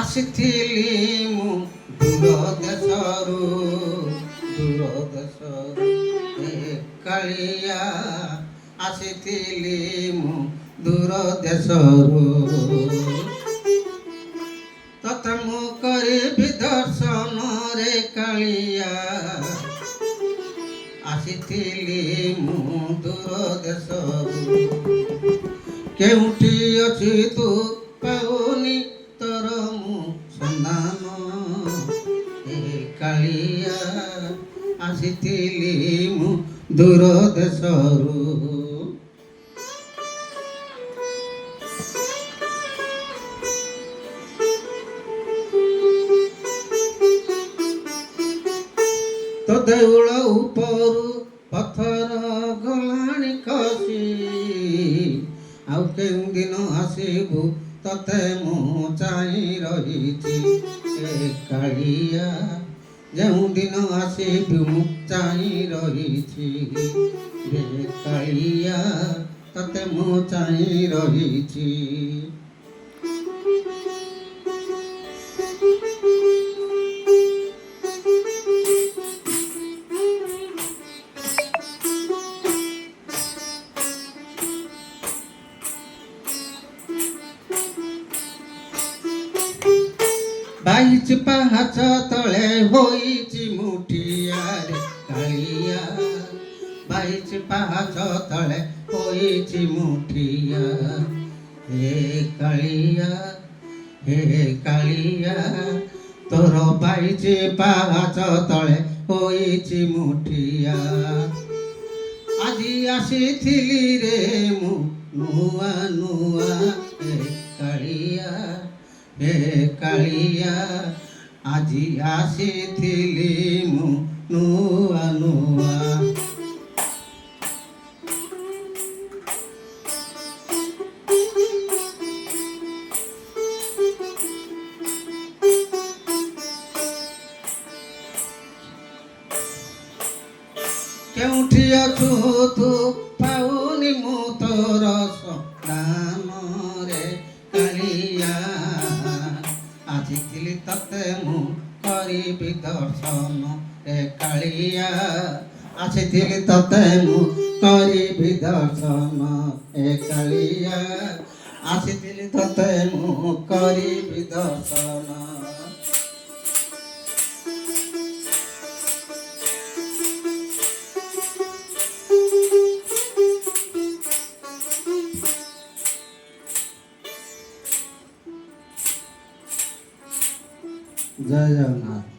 ଆସିଥିଲି ମୁଁ ଦୂର ଦେଶରୁ ଏ କାଳିଆ ଆସିଥିଲି ମୁଁ ଦୂର ଦେଶରୁ ତତେ ମୁଁ କରିବି ଦର୍ଶନ ରେ କାଳିଆ ଆସିଥିଲି ମୁଁ ଦୂର ଦେଶରୁ କେଉଁଠି ଅଛି ତୁ ପାଉନି ତୋର ମୁଁ ସନ୍ଧାନ ଏ କାଳିଆ ଆସିଥିଲି ମୁଁ ଦୂର ଦେଶରୁ ତ ଦେଉଳ ଉପରୁ ପଥର ଗଲାଣି ଖସି ଆଉ କେଉଁଦିନ ଆସିବୁ ତତେ ମୁଁ ଚାହିଁ ରହିଛି ଏ କାଳିଆ ଯେଉଁଦିନ ଆସିବୁ ମୁଁ ଚାହିଁ ରହିଛି ରେ କାଳିଆ ତତେ ମୁଁ ଚାହିଁ ରହିଛି ବାଇଚି ପାହାଚ ତଳେ ହୋଇଛି ମୁଠିଆରେ କାଳିଆ ବାଇଚି ପାହାଚ ତଳେ ହୋଇଛି ମୁଠିଆ ହେ କାଳିଆ ତୋର ବାଇଚି ପାହାଚ ତଳେ ହୋଇଛି ମୁଠିଆ ଆଜି ଆସିଥିଲି ରେ ମୁଁ ନୂଆ ହେ କାଳିଆ ଆଜି ଆସିଥିଲି ମୁଁ ନୂଆ କେଉଁଠି ଅଛୁ ତୁ ପାଉନି ମୁଁ ତୋର ସନ୍ଧାନରେ କାଳିଆ ଆସିଥିଲି ତତେ ମୁଁ କରିବି ଦର୍ଶନ ଏ କାଳିଆ ଆସିଥିଲି ତତେ ମୁଁ କରିବି ଦର୍ଶନ ଏ କାଳିଆ ଆସିଥିଲି ତତେ ମୁଁ କରିବି ଦର୍ଶନ जय जगन्नाथ।